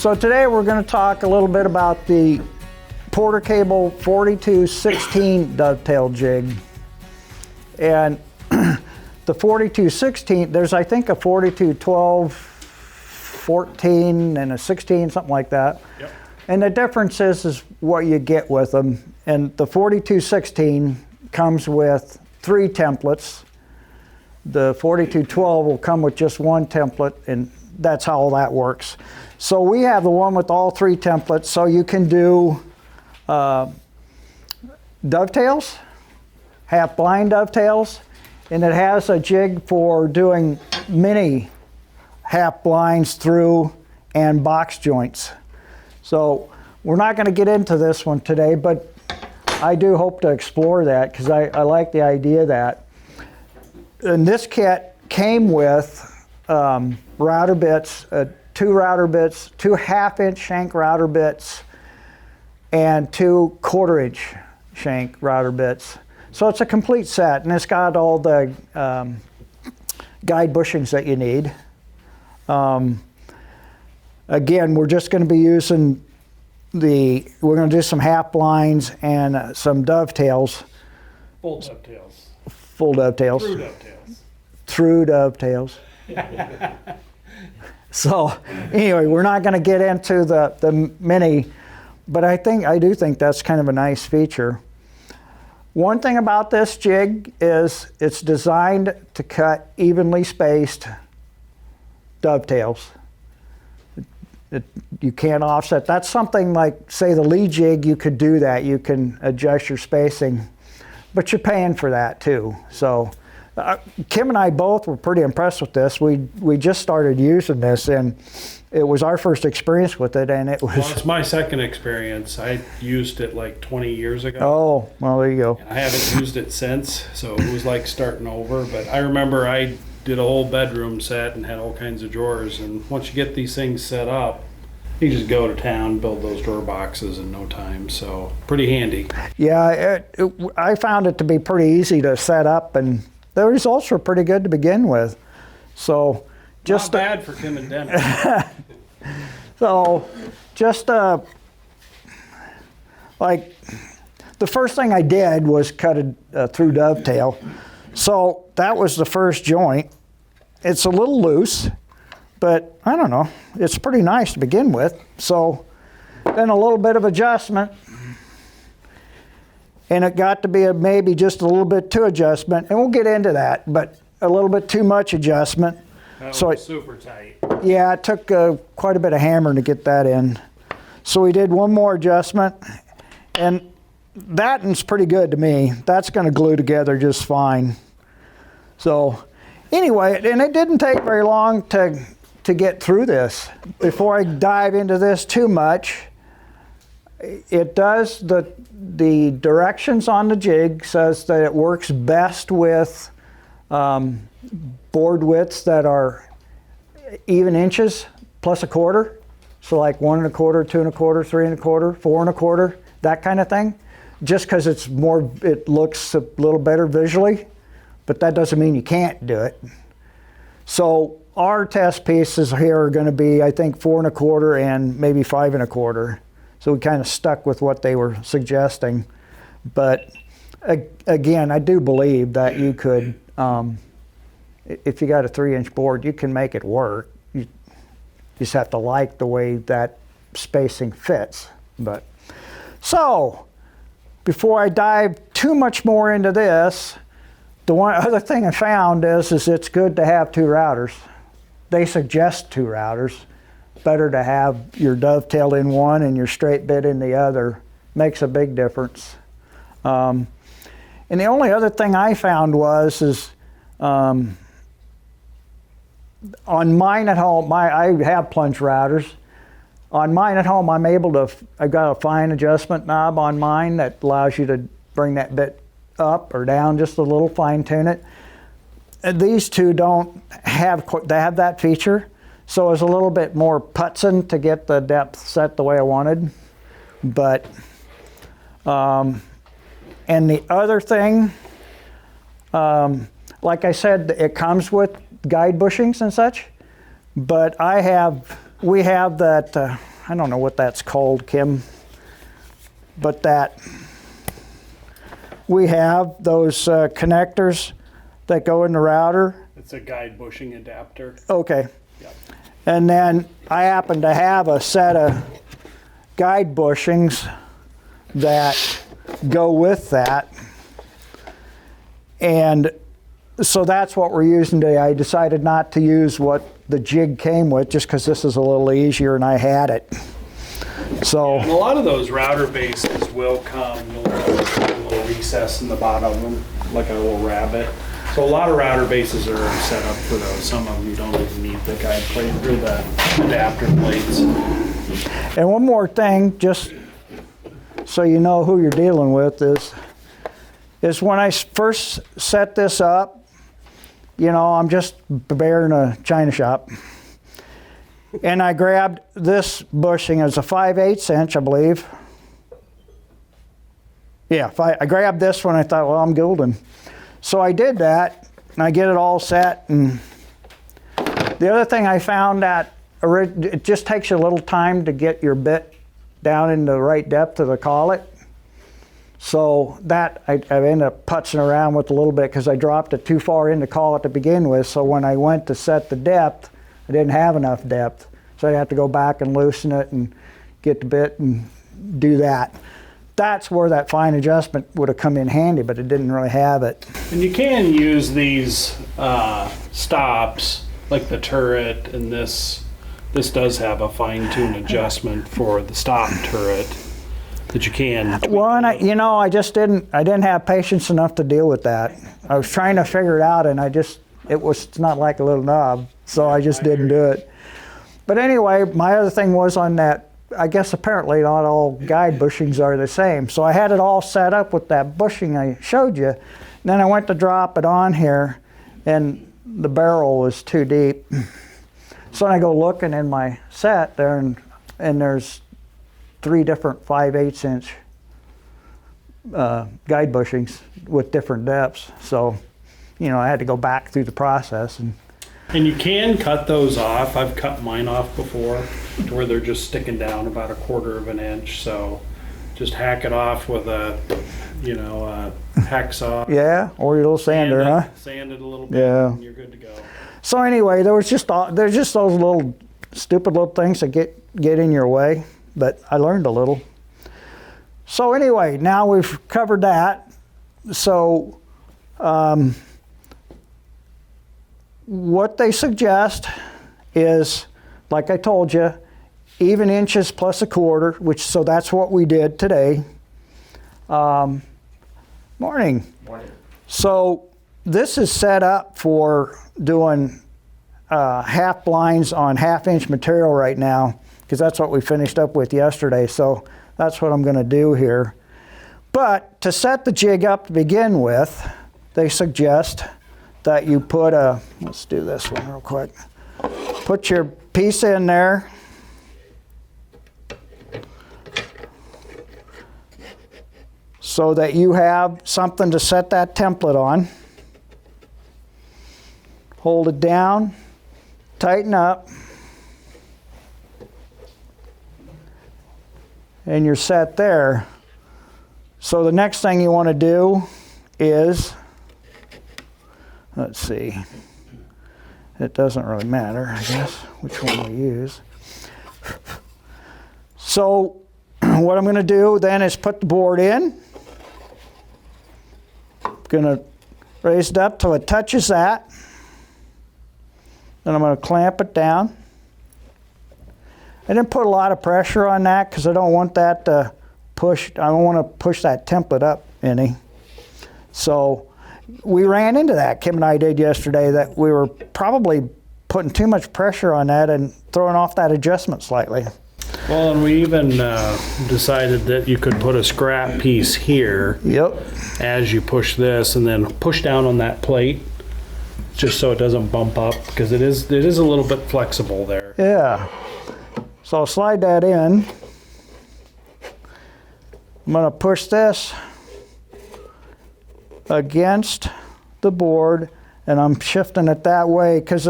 So today we're going to talk a little bit about the Porter Cable 4216 dovetail jig. And the 4216, there's I think a 4212, 14 and a 16, something like that. Yep. And the difference is what you get with them. And the 4216 comes with 3 templates. The 4212 will come with just 1 template, and that's how that works. So we have the one with all 3 templates, so you can do dovetails, half blind dovetails, and it has a jig for doing mini half blinds through and box joints. So we're not going to get into this one today, but I do hope to explore that because I like the idea of that. And this kit came with router bits, 2 router bits, 2 1/2-inch shank router bits, and 2 1/4-inch shank router bits. So it's a complete set, and it's got all the guide bushings that you need. Again, we're just going to be using we're going to do some half blinds and some dovetails. Full dovetails. Full dovetails. Through dovetails. Through dovetails. So anyway, we're not going to get into the mini, but I do think that's kind of a nice feature. One thing about this jig is it's designed to cut evenly spaced dovetails. You can't offset. That's something like, say, the lead jig, you could do that. You can adjust your spacing, but you're paying for that too. So Kim and I both were pretty impressed with this. We just started using this, and it was our first experience with it, and it was... Well, it's my second experience. I used it like 20 years ago. Oh, well, there you go. And I haven't used it since, so it was like starting over. But I remember I did a whole bedroom set and had all kinds of drawers, and once you get these things set up, you just go to town, build those drawer boxes in no time, so pretty handy. Yeah, I found it to be pretty easy to set up, and the results were pretty good to begin with. So just not bad for Kim and Dennis. So just like the first thing I did was cut a through dovetail. So that was the first joint. It's a little loose, but I don't know, it's pretty nice to begin with. So then a little bit of adjustment, and it got to be maybe just a little bit too adjustment, and we'll get into that, but a little bit too much adjustment. That so was super tight. Yeah, it took quite a bit of hammering to get that in. So we did one more adjustment, and that one's pretty good to me. That's going to glue together just fine. So anyway, and it didn't take very long to get through this. Before I dive into this too much, it does, the directions on the jig says that it works best with board widths that are even inches plus a quarter. So like 1 1/4, 2 1/4, 3 1/4, 4 1/4, that kind of thing. Just because it looks a little better visually, but that doesn't mean you can't do it. So our test pieces here are going to be, I think, 4 1/4 and maybe 5 1/4. So we kind of stuck with what they were suggesting. But again, I do believe that you could, if you got a 3-inch board, you can make it work. You just have to like the way that spacing fits. But so before I dive too much more into this, the one other thing I found is it's good to have 2 routers. They suggest 2 routers. Better to have your dovetail in one and your straight bit in the other. Makes a big difference. And the only other thing I found is on mine at home, I have plunge routers. On mine at home, I've got a fine adjustment knob on mine that allows you to bring that bit up or down just a little, fine tune it. And these two don't have that feature. So it was a little bit more putzing to get the depth set the way I wanted. But, and the other thing, like I said, it comes with guide bushings and such, but we have that, I don't know what that's called, Kim, but that we have those connectors that go in the router. It's a guide bushing adapter. Okay. Yep. And then I happen to have a set of guide bushings that go with that. And so that's what we're using today. I decided not to use what the jig came with just because this is a little easier and I had it. So And a lot of those router bases will come, you'll have a little recess in the bottom of them, like a little rabbet. So a lot of router bases are set up for those. Some of them you don't even need the guide plate or the adapter plates. and one more thing, just so you know who you're dealing with, is when I first set this up, you know, I'm just a bear in a china shop. And I grabbed this bushing as a 5/8 inch, I believe. Yeah, I grabbed this one, I thought, well, I'm golden. So I did that, and I get it all set. And the other thing I found that it just takes you a little time to get your bit down in the right depth of the collet. So that I ended up putzing around with a little bit because I dropped it too far in the collet to begin with. So when I went to set the depth, I didn't have enough depth. So I had to go back and loosen it and get the bit and do that. That's where that fine adjustment would have come in handy, but it didn't really have it. And you can use these stops, like the turret, and this does have a fine-tune adjustment for the stop turret that you can. Well, and I just didn't have patience enough to deal with that. I was trying to figure it out, and it's not like a little knob, so I just didn't do it. But anyway, my other thing was on that, I guess apparently not all guide bushings are the same. So I had it all set up with that bushing I showed you. Then I went to drop it on here, and the barrel was too deep. So I go looking in my set there, and there's 3 different 5/8 inch guide bushings with different depths. So, you know, I had to go back through the process. And you can cut those off. I've cut mine off before to where they're just sticking down about 1/4 of an inch. So just hack it off with a hacksaw. Yeah, or your little sander, huh? Sand it a little bit, Yeah. and you're good to go. So anyway, there's just those little stupid little things that get in your way, but I learned a little. So anyway, now we've covered that. So what they suggest is, like I told you, even inches plus 1/4, so that's what we did today. Morning. Morning. So this is set up for doing half blinds on 1/2 inch material right now, because that's what we finished up with yesterday. So that's what I'm going to do here. But to set the jig up to begin with, they suggest that you put let's do this one real quick. Put your piece in there. So that you have something to set that template on. Hold it down, tighten up, and you're set there. So the next thing you want to do is, let's see, it doesn't really matter, I guess, which one we use. So what I'm going to do then is put the board in. Going to raise it up till it touches that. Then I'm going to clamp it down. I didn't put a lot of pressure on that because I don't want that to push. I don't want to push that template up any. So we ran into that, Kim and I did yesterday, that we were probably putting too much pressure on that and throwing off that adjustment slightly. Well, and we even decided that you could put a scrap piece here. Yep. As you push this, and then push down on that plate, just so it doesn't bump up, because it is a little bit flexible there. Yeah. So I'll slide that in. I'm going to push this against the board, and I'm shifting it that way because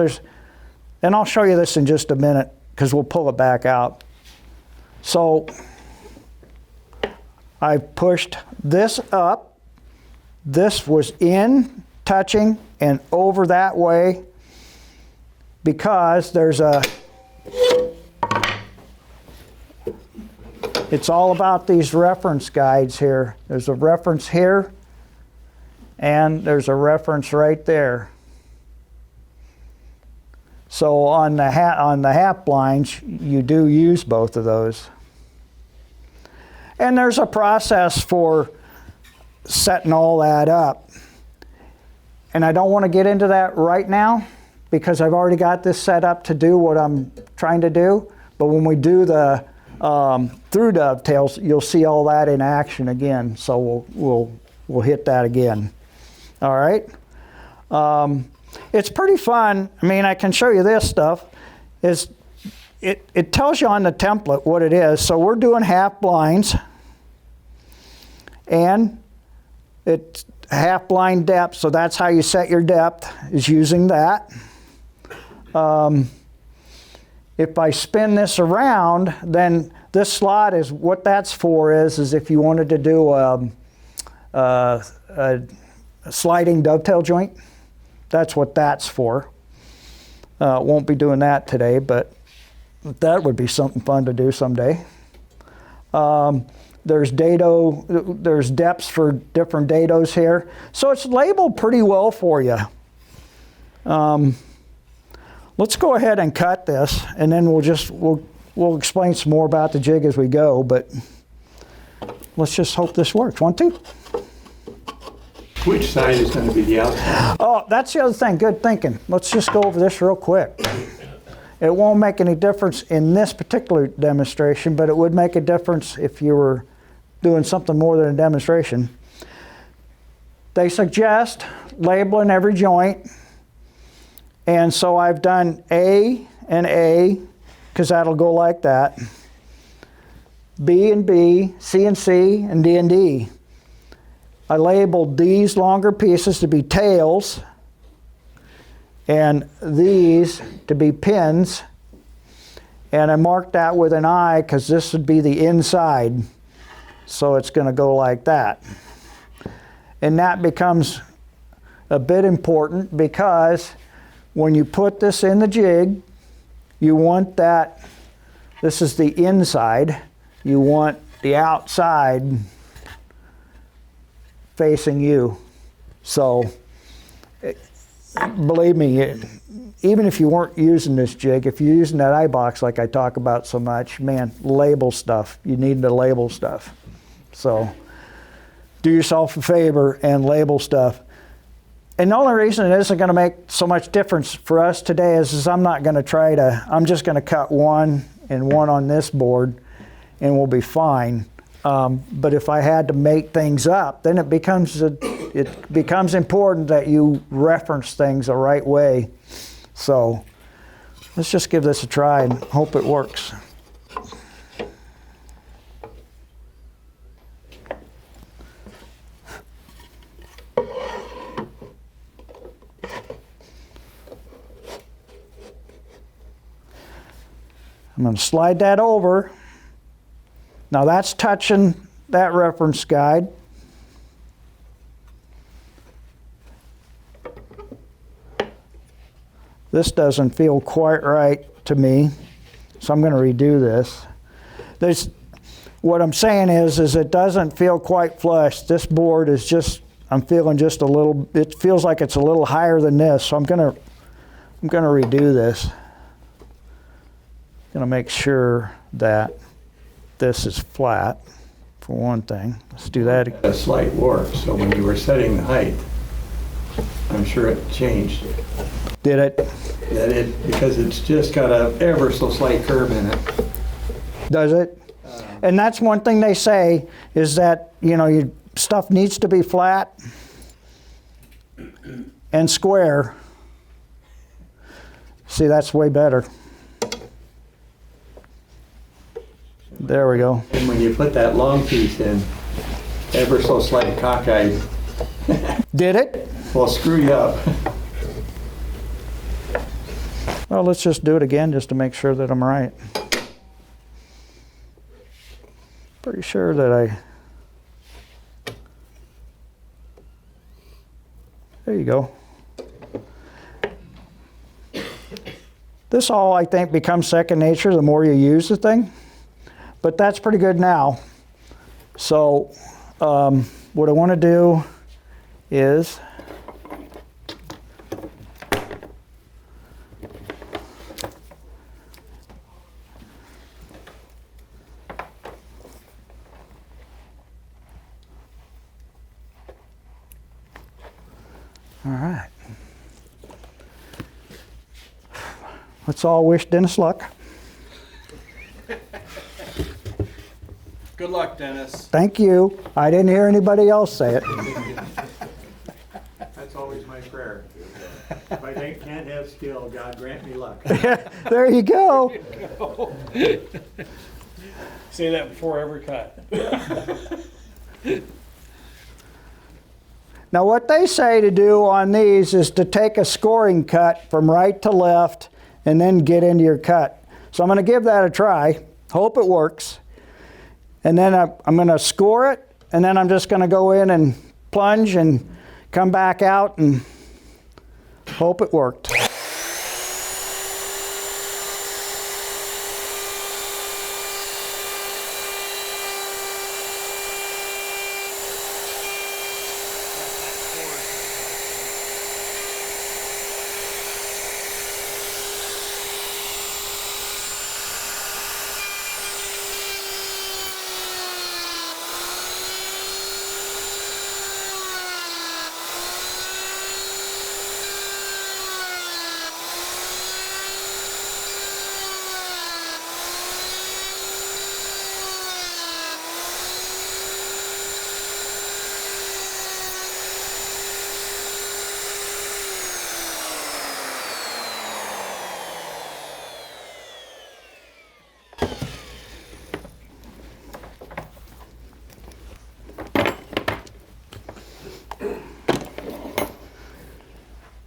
and I'll show you this in just a minute because we'll pull it back out. So I pushed this up. This was in, touching, and over that way because there's a, it's all about these reference guides here. There's a reference here, and there's a reference right there. So on the half blinds, you do use both of those. And there's a process for setting all that up. And I don't want to get into that right now because I've already got this set up to do what I'm trying to do. But when we do the through dovetails, you'll see all that in action again. So we'll hit that again. All right. It's pretty fun. I mean, I can show you this stuff. It tells you on the template what it is. So we're doing half blinds, and it's half blind depth. So that's how you set your depth, is using that. If I spin this around, then this slot is what that's for. Is if you wanted to do a sliding dovetail joint. That's what that's for. Won't be doing that today, but that would be something fun to do someday. There's depths for different dados here. So it's labeled pretty well for you. Let's go ahead and cut this, and then we'll explain some more about the jig as we go, but let's just hope this works. 1, 2. Which side is going to be the outside? Oh, that's the other thing. Good thinking. Let's just go over this real quick. It won't make any difference in this particular demonstration, but it would make a difference if you were doing something more than a demonstration. They suggest labeling every joint. And so I've done A and A, because that'll go like that. B and B, C and C, and D and D. I labeled these longer pieces to be tails and these to be pins, and I marked that with an I because this would be the inside, so it's going to go like that. And that becomes a bit important because when you put this in the jig, you want that, this is the inside, you want the outside facing you. So believe me, even if you weren't using this jig, if you're using that iBox like I talk about so much, man, label stuff. You need to label stuff. So do yourself a favor and label stuff. And the only reason it isn't going to make so much difference for us today is I'm not going to try to, I'm just going to cut one and one on this board and we'll be fine. But if I had to make things up, then it becomes important that you reference things the right way. So let's just give this a try and hope it works. I'm going to slide that over. Now that's touching that reference guide. This doesn't feel quite right to me, so I'm going to redo this. What I'm saying is it doesn't feel quite flush. This board is just, I'm feeling just a little, it feels like it's a little higher than this, so I'm going to redo this. Going to make sure that this is flat, for one thing. Let's do that again. A slight warp, so when you were setting the height, I'm sure it changed. Did it? Because it's just got a ever so slight curve in it. Does it? And that's one thing they say, is that, you know, your stuff needs to be flat and square. See, that's way better. There we go. And when you put that long piece in, ever so slight cockeyed. Did it? Will screw you up. Well, let's just do it again just to make sure that I'm right. Pretty sure that there you go. This all, I think, becomes second nature the more you use the thing. But that's pretty good now. So what I want to do is all right. Let's all wish Dennis luck. Good luck, Dennis. Thank you. I didn't hear anybody else say it. That's always my prayer. If I can't have skill, God grant me luck. There you go. Say that before every cut. Now what they say to do on these is to take a scoring cut from right to left and then get into your cut. So I'm going to give that a try. Hope it works. And then I'm going to score it, and then I'm just going to go in and plunge and come back out and hope it worked.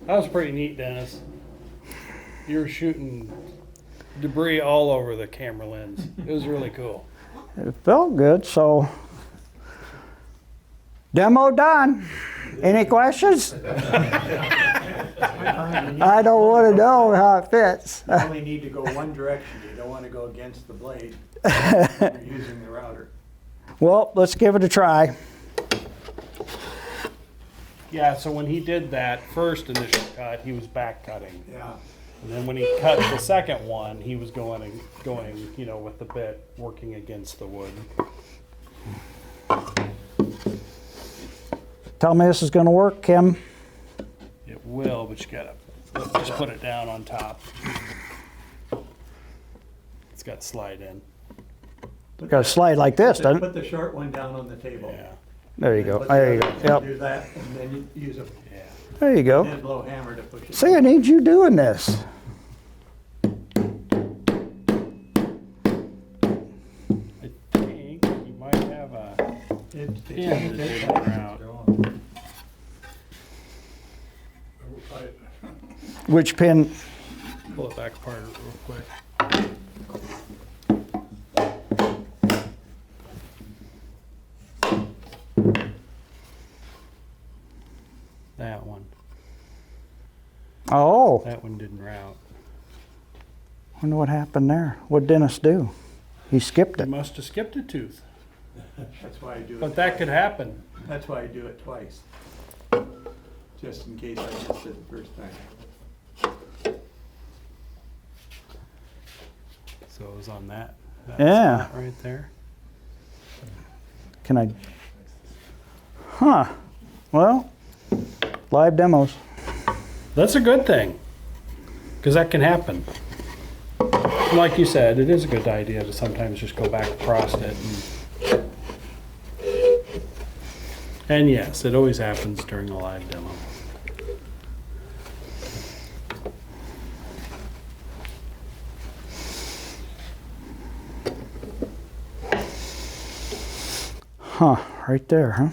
That was pretty neat, Dennis. You were shooting debris all over the camera lens. It was really cool. It felt good, so demo done. Any questions? I don't want to know how it fits. You only need to go one direction. You don't want to go against the blade. You're using the router. Well, let's give it a try. Yeah, so when he did that first initial cut, he was back cutting. Yeah. And then when he cut the second one, he was going, you know, with the bit working against the wood. Tell me this is going to work, Kim. It will, but you gotta just put it down on top. It's got slide in. Got to slide like this, doesn't it? Put the short one down on the table. Yeah. There you go. Put There you the go. other one, Yep. do that, and then you use a Yeah. There you go. hand blow hammer to push it. See, I need you doing this. I think you might have a It's pin that didn't route. Which pin? Pull it back apart real quick. That one. Oh, That one didn't route. wonder what happened there. What'd Dennis do? He skipped You it. must have skipped a tooth. That's why I do it. But that could happen. That's why I do it twice. Just in case I missed it the first time. So it was on that Yeah. spot right there. Can I? Huh. Well, live demos. That's a good thing, because that can happen. Like you said, it is a good idea to sometimes just go back across it. And yes, it always happens during a live demo. Huh. Right there, huh?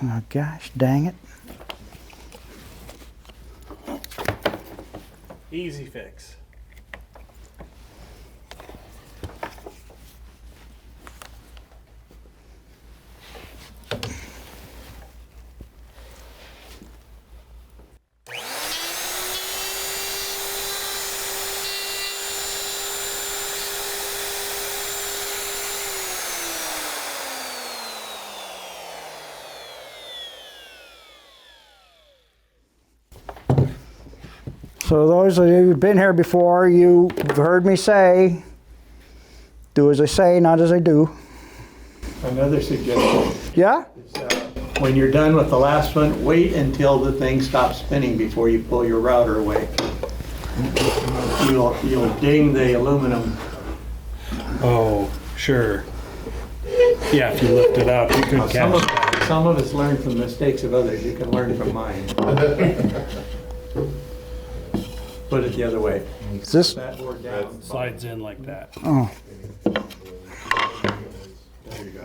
Oh, gosh, dang it. Easy fix. So those of you who've been here before, you've heard me say, do as I say, not as I do. Another suggestion Yeah? is when you're done with the last one, wait until the thing stops spinning before you pull your router away. You'll ding the aluminum. Oh, sure. Yeah, if you lift it up, you could catch that. Some of us learn from the mistakes of others. You can learn from mine. Put it the other way. Is this? That board down. Slides in like that. Oh. There you go.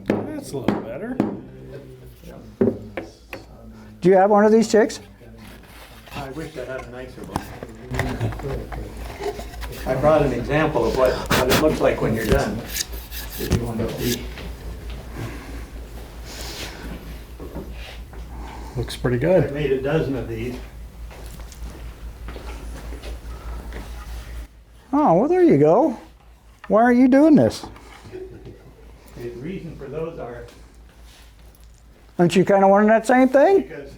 That's a little better. Do you have one of these jigs? I wish I had a nicer one. I brought an example of what it looks like when you're done. If you want to see. Looks pretty I good. made a dozen of these. Oh, well, there you go. Why are you doing this? The reason for those are Aren't you kind of wanting that same thing? because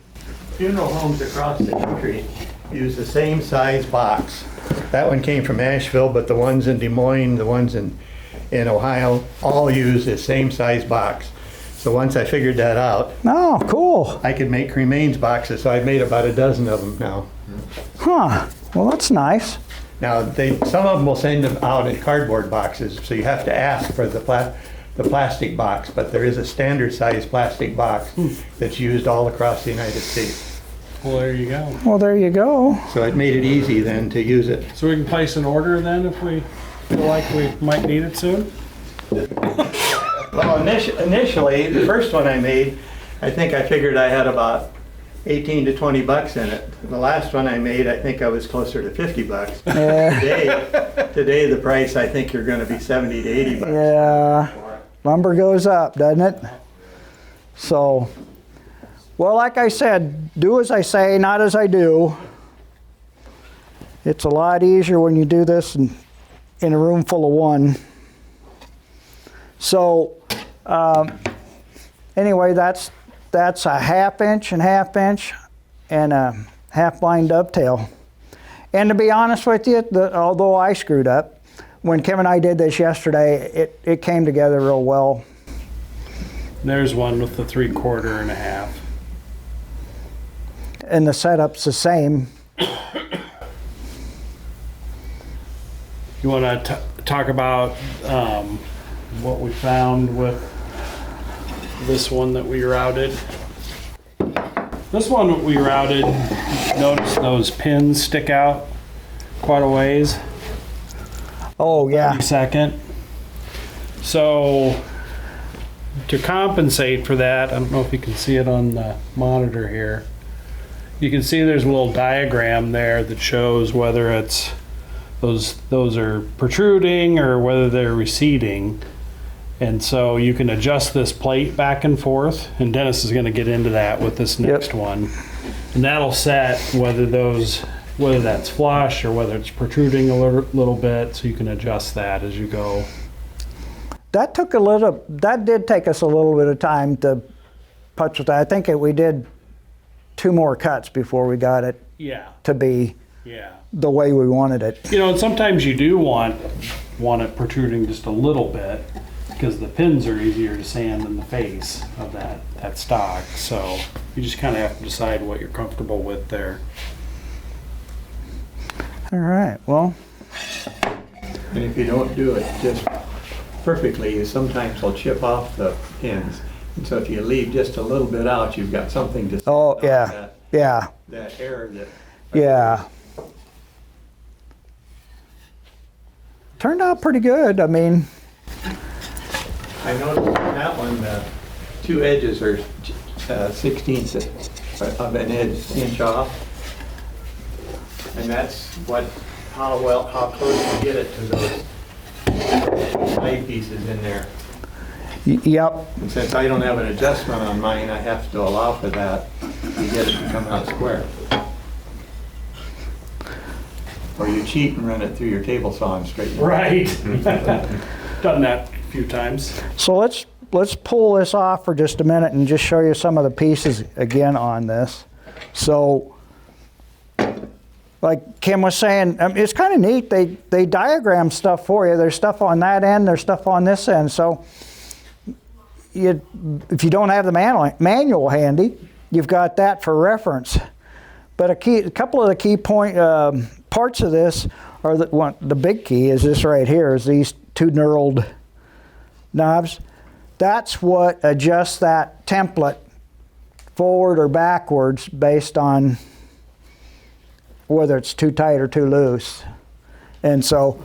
funeral homes across the country use the same size box. That one came from Asheville, but the ones in Des Moines, the ones in Ohio, all use the same size box. So once I figured that out, Oh, cool. I could make cremains boxes, so I've made about a dozen of them now. Huh. Well, that's nice. Now, some of them will send them out in cardboard boxes, so you have to ask for the plastic box, but there is a standard size plastic box that's used all across the United States. Well, there you go. Well, there you go. So it made it easy then to use it. So we can place an order then if we feel like we might need it soon? Well, initially, the first one I made, I think I figured I had about 18 to 20 bucks in it. The last one I made, I think I was closer to 50 bucks. Today the price, I think you're gonna be 70 to 80 bucks. Yeah. Lumber goes up, doesn't it? So, well, like I said, do as I say, not as I do. It's a lot easier when you do this in a room full of one. So, anyway, that's a 1/2 inch and 1/2 inch and a 1/2 line dovetail. And to be honest with you, although I screwed up, when Kim and I did this yesterday, it came together real well. There's one with the 3/4 and a half. And the setup's the same. You want to talk about what we found with this one that we routed? This one that we routed, notice those pins stick out quite a ways. Oh, yeah. Second. So to compensate for that, I don't know if you can see it on the monitor here. You can see there's a little diagram there that shows whether it's those are protruding or whether they're receding. And so you can adjust this plate back and forth, and Dennis is going to get into that with this next one. And that'll set whether that's flush or whether it's protruding a little bit, so you can adjust that as you go. That did take us a little bit of time to putz with that. I think we did 2 more cuts before we got it Yeah, to be yeah. the way we wanted it. You know, and sometimes you do want it protruding just a little bit because the pins are easier to sand than the face of that stock. So you just kind of have to decide what you're comfortable with there. All right, well, And if you don't do it just perfectly, you sometimes will chip off the pins. And so if you leave just a little bit out, you've got something to oh, stop yeah, yeah, that error that. yeah. Turned out pretty good. I mean, I noticed on that one, the 2 edges are 1/16 of an inch off. And that's how close you get it to those blade pieces in there. yep, And since I don't have an adjustment on mine, I have to allow for that to get it to come out square. Or you cheat and run it through your table saw and straighten it. Right. Done that a few times. so let's let's pull this off for just a minute and just show you some of the pieces again on this. So, like Kim was saying, it's kind of neat. They diagram stuff for you. There's stuff on that end, there's stuff on this end. So if you don't have the manual handy, you've got that for reference. But a couple of the key parts of this are the big key is this right here, is these two knurled knobs. That's what adjusts that template forward or backwards based on whether it's too tight or too loose. And so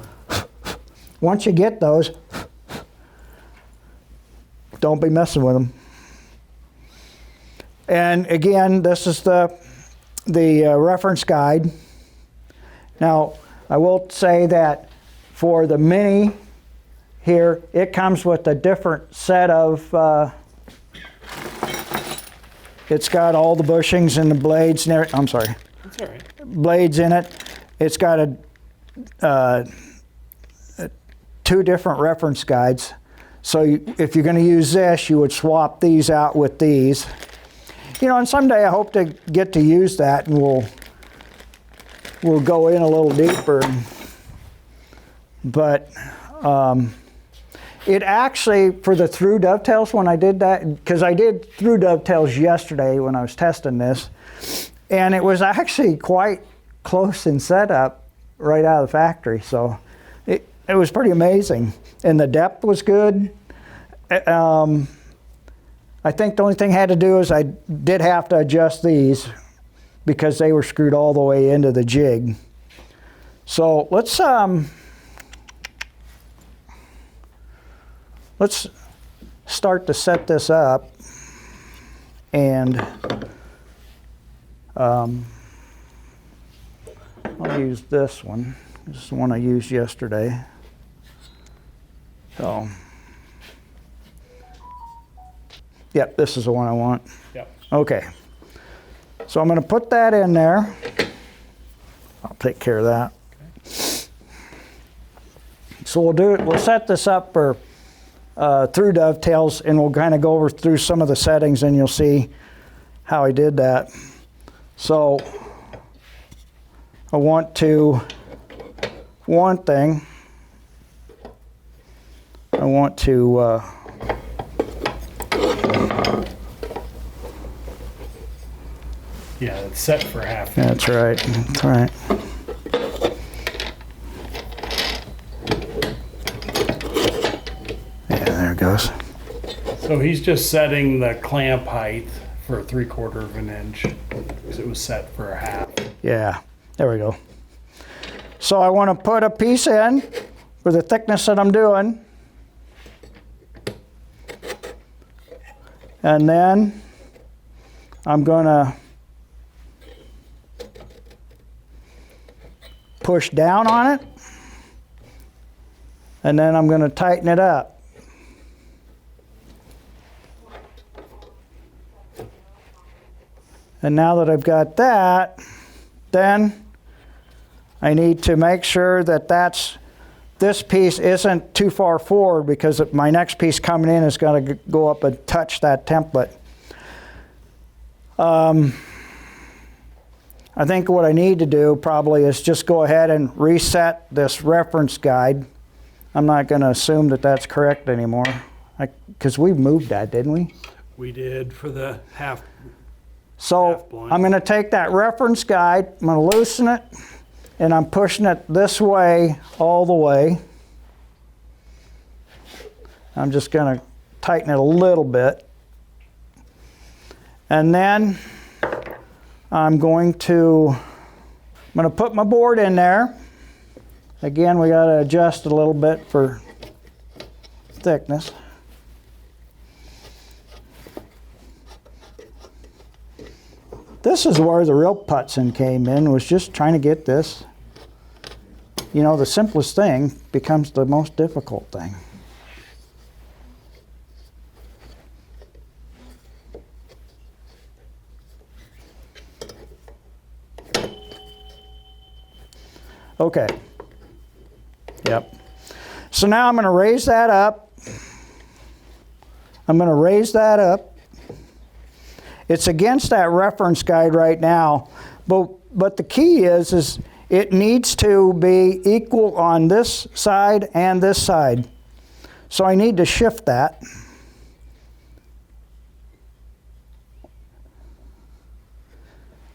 once you get those, don't be messing with them. And again, this is the reference guide. Now, I will say that for the Mini here, it comes with a different set of, it's got all the bushings and the blades and everything. I'm sorry. That's all right. Blades in it. It's got two different reference guides. So if you're going to use this, you would swap these out with these. You know, and someday I hope to get to use that, and we'll go in a little deeper. But it actually, for the through dovetails, when I did that, because I did through dovetails yesterday when I was testing this, and it was actually quite close in setup right out of the factory. So it was pretty amazing. And the depth was good. I think the only thing I had to do is I did have to adjust these because they were screwed all the way into the jig. So let's start to set this up, and I'll use this one. This is the one I used yesterday. So, yep, this is the one I want. Yep. Okay. So I'm going to put that in there. I'll take care of that. Okay. So we'll set this up for through dovetails, and we'll kind of go over through some of the settings, and you'll see how I did that. So I want to, one thing, I want to Yeah, it's set for half. that's right. That's right. Yeah, there it goes. So he's just setting the clamp height for 3/4 of an inch because it was set for a half. Yeah, there we go. So I want to put a piece in for the thickness that I'm doing. And then I'm going to push down on it. And then I'm going to tighten it up. And now that I've got that, then I need to make sure that this piece isn't too far forward, because my next piece coming in is going to go up and touch that template. I think what I need to do probably is just go ahead and reset this reference guide. I'm not going to assume that that's correct anymore, because we moved that, didn't we? We did for the half. So I'm going to take that reference guide, I'm going to loosen it, and I'm pushing it this way all the way. I'm just going to tighten it a little bit. And then I'm going to put my board in there. Again, we got to adjust a little bit for thickness. This is where the real putzing came in, was just trying to get this. You know, the simplest thing becomes the most difficult thing. Okay. Yep. So now I'm going to raise that up I'm going to raise that up. It's against that reference guide right now, but the key is it needs to be equal on this side and this side. So I need to shift that.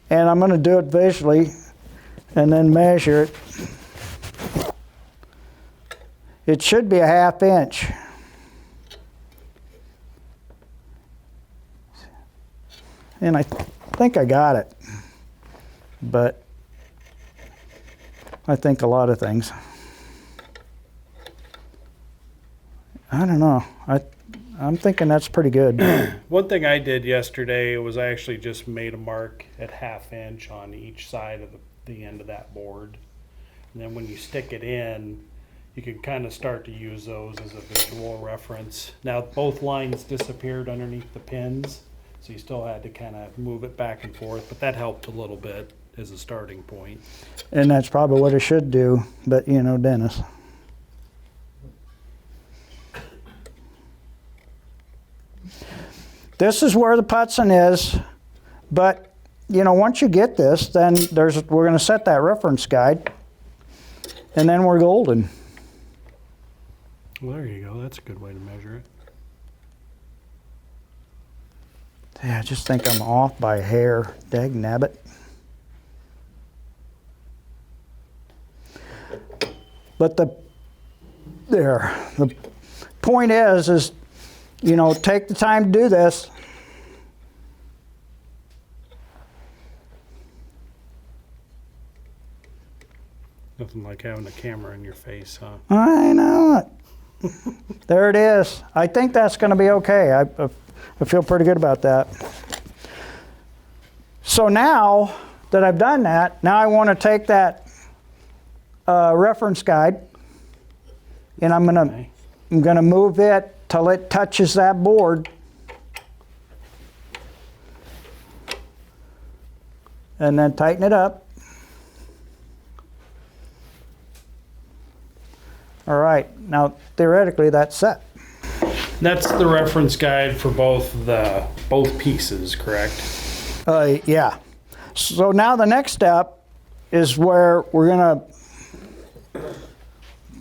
And I'm going to do it visually and then measure it. It should be a 1/2 inch. And I think I got it, but I think a lot of things. I don't know. I'm thinking that's pretty good. One thing I did yesterday was I actually just made a mark at 1/2 inch on each side of the end of that board. And then when you stick it in, you can kind of start to use those as a visual reference. Now both lines disappeared underneath the pins, so you still had to kind of move it back and forth, but that helped a little bit as a starting point. And that's probably what it should do, but you know, Dennis. This is where the putzing is, but you know, once you get this, then we're going to set that reference guide, and then we're golden. Well, there you go. That's a good way to measure it. Yeah, I just think I'm off by a hair. Dag nabbit. But the point is, you know, take the time to do this. Nothing like having a camera in your face, huh? I know it. There it is. I think that's going to be okay. I feel pretty good about that. So now that I've done that, now I want to take that reference guide, and I'm gonna move it till it touches that board, and then tighten it up. All right, now theoretically that's set. That's the reference guide for both pieces, correct? Yeah. So now the next step is where we're gonna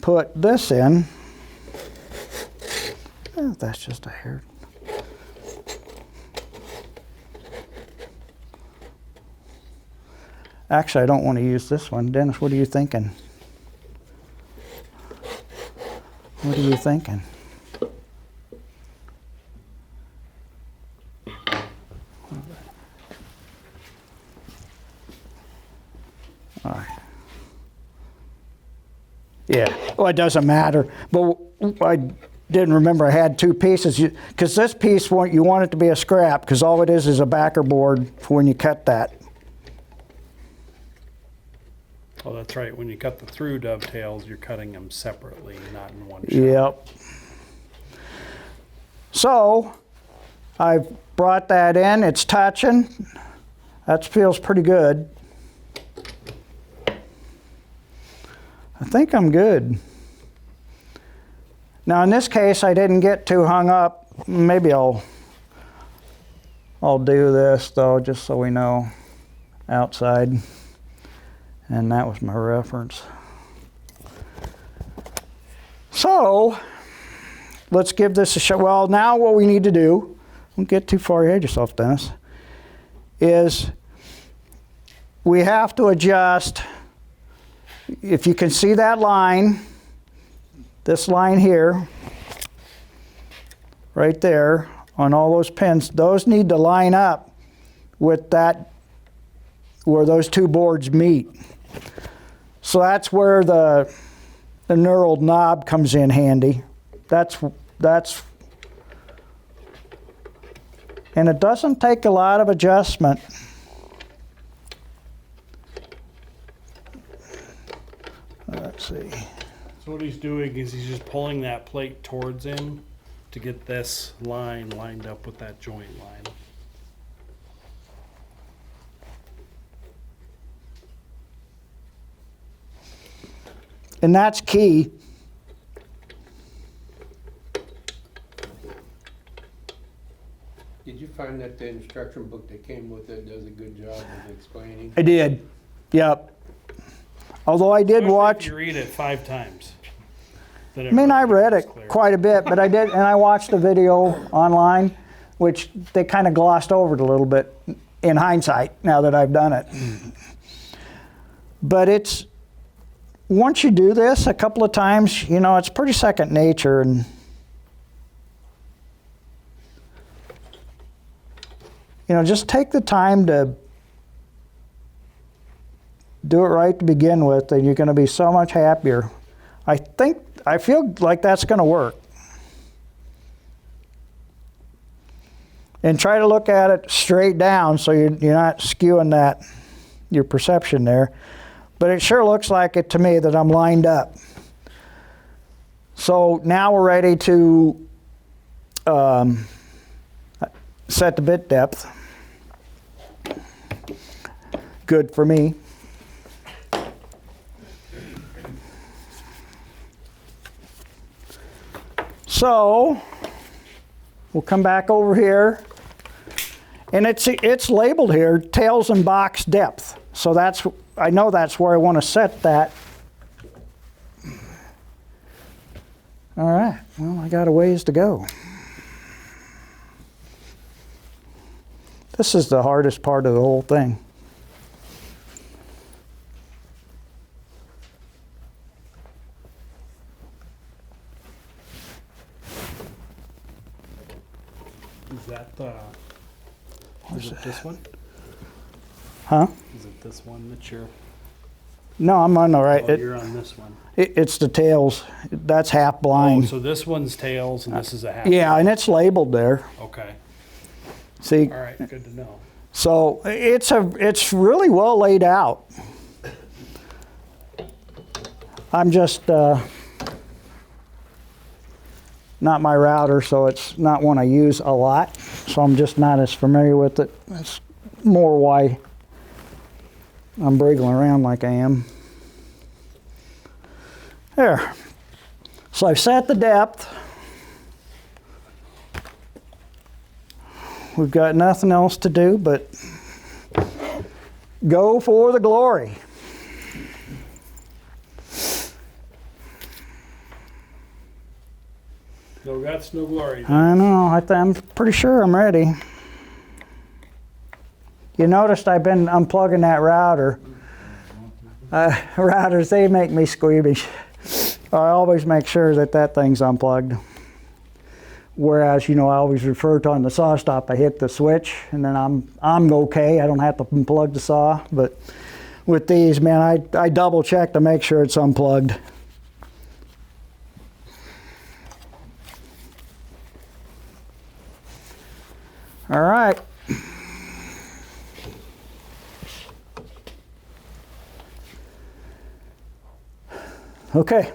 put this in. Oh, that's just a hair. Actually, I don't want to use this one. Dennis, what are you thinking? What are you thinking? All right. Yeah, well, it doesn't matter, but I didn't remember I had two pieces, because this piece, you want it to be a scrap, because all it is a backer board for when you cut that. Oh, that's right. When you cut the through dovetails, you're cutting them separately, not in one shot. Yep. So, I've brought that in, it's touching. That feels pretty good. I think I'm good. Now in this case, I didn't get too hung up. Maybe I'll do this though, just so we know, outside. And that was my reference. So, let's give this a shot. Well, now what we need to do, don't get too far ahead of yourself, Dennis, is we have to adjust. If you can see that line, this line here, right there, on all those pins, those need to line up with that, where those two boards meet. So that's where the knurled knob comes in handy. And it doesn't take a lot of adjustment. Let's see. So what he's doing is he's just pulling that plate towards him to get this line lined up with that joint line. And that's key. Did you find that the instruction book that came with it does a good job of explaining? I did. Yep. Although I did Especially watch. if you read it 5 times. I mean, I read it quite a bit, but I did, and I watched a video online, which they kind of glossed over it a little bit in hindsight, now that I've done it. But it's, once you do this a couple of times, you know, it's pretty second nature. And you know, just take the time to do it right to begin with, and you're going to be so much happier. I feel like that's going to work. And try to look at it straight down so you're not skewing that, your perception there. But it sure looks like it to me that I'm lined up. So now we're ready to set the bit depth. Good for me. So we'll come back over here, and it's labeled here, tails and box depth. So that's, I know that's where I want to set that. All right, well, I got a ways to go. This is the hardest part of the whole thing. Is that the... Is it this one? Huh? Is it this one that you're... No, I'm on the right. Oh, you're on this one. It's the tails. That's half Oh, blind. so this one's tails and this is a half. Yeah, and it's labeled there. Okay. See, All right, good to know. so it's really well laid out. I'm just not my router, so it's not one I use a lot. So I'm just not as familiar with it. That's more why I'm briggling around like I am. There. So I've set the depth. We've got nothing else to do but go for the glory. No guts, no glory. I know, I'm pretty sure I'm ready. You noticed I've been unplugging that router. Routers, they make me squeamish. I always make sure that that thing's unplugged. Whereas, you know, I always refer to on the saw stop, I hit the switch and then I'm okay. I don't have to unplug the saw. But with these, man, I double check to make sure it's unplugged. All right. Okay.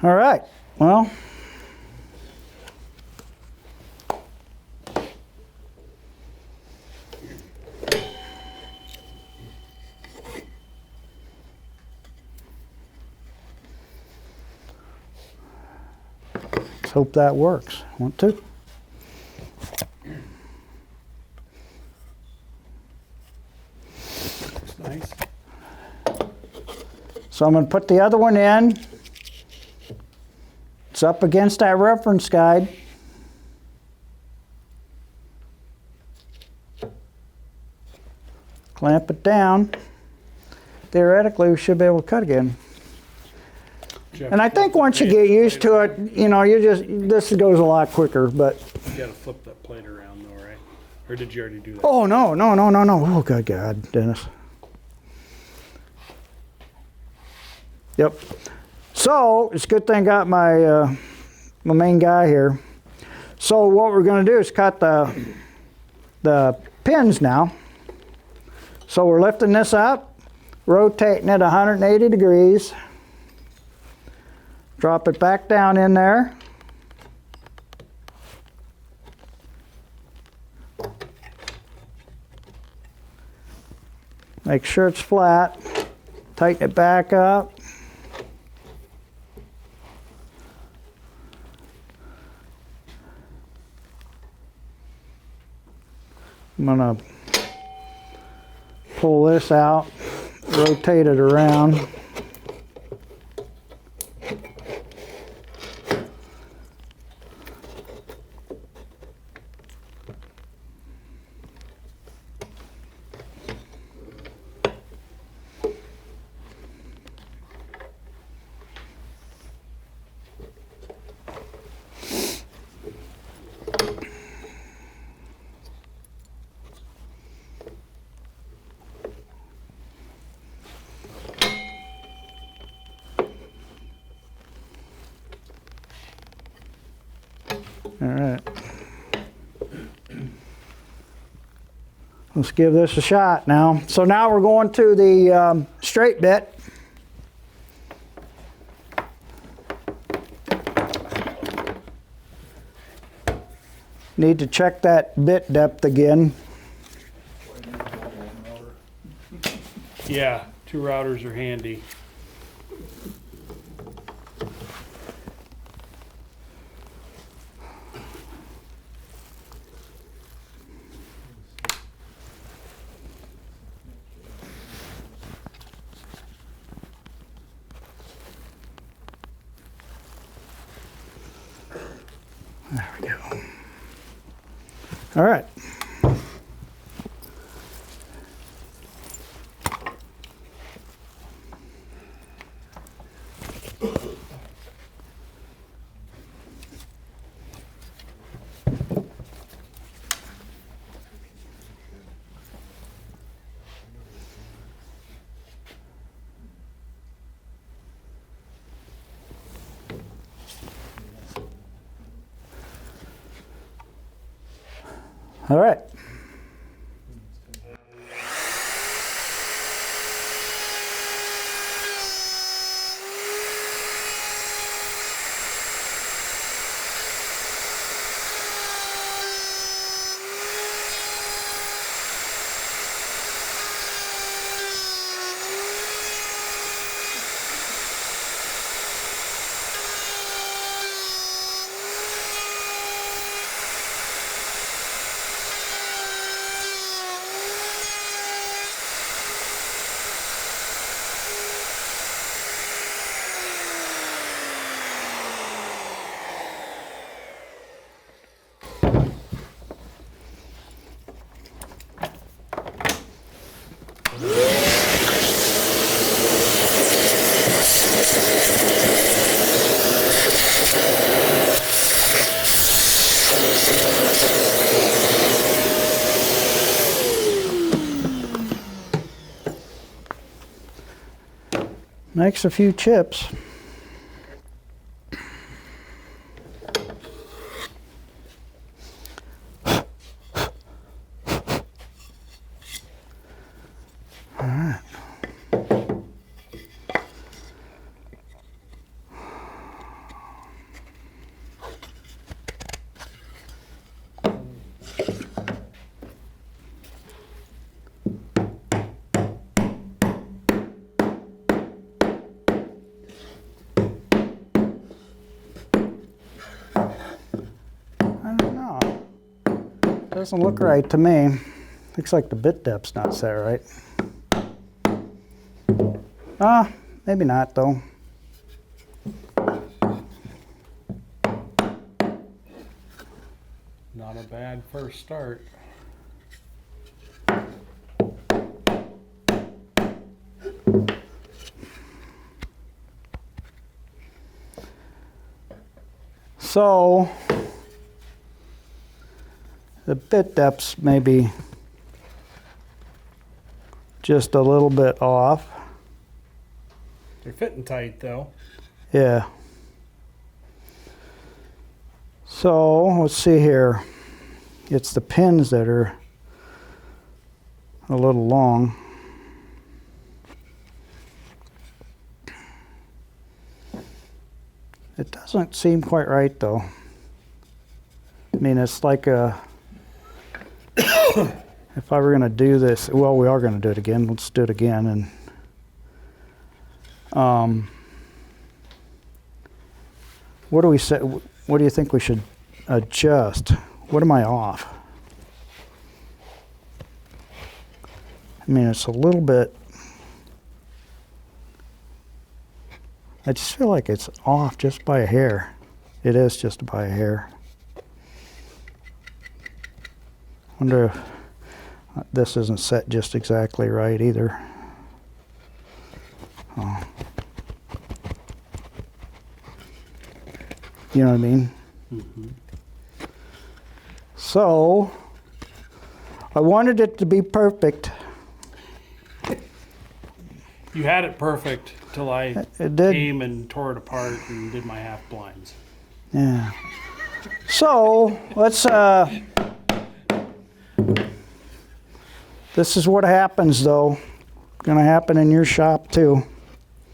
All right, well, let's hope that works. Want to? Looks nice. So I'm going to put the other one in. It's up against that reference guide. Clamp it down. Theoretically, we should be able to cut again. And I think once you get used to it, you know, this goes a lot quicker, but. You gotta flip that plate around though, right? Or did you already do that? Oh, no. Oh, good God, Dennis. Yep. So, it's a good thing I got my, my main guy here. So what we're gonna do is cut the pins now. So we're lifting this up, rotating it 180 degrees. Drop it back down in there. Make sure it's flat. Tighten it back up. I'm gonna pull this out, rotate it around. All right. Let's give this a shot now. So now we're going to the straight bit. Need to check that bit depth again. Yeah, 2 routers are handy. There we go. All right. All right. Makes a few chips. All right. Doesn't look right to me. Looks like the bit depth's not set right. Maybe not though. Not a bad first start. So the bit depths may be just a little bit off. They're fitting tight though. Yeah. So let's see here. It's the pins that are a little long. It doesn't seem quite right though. I mean, it's like a, if I were gonna do this, well, we are gonna do it again. Let's do it again. And what do we say? What do you think we should adjust? What am I off? I mean, it's a little bit, I just feel like it's off just by a hair. It is just by a hair. Wonder if this isn't set just exactly right either. Oh. You know what I mean? Mm-hmm. So, I wanted it to be perfect. You had it perfect till I It did. came and tore it apart and did my half blinds. Yeah. So, let's, this is what happens though. Gonna happen in your shop too.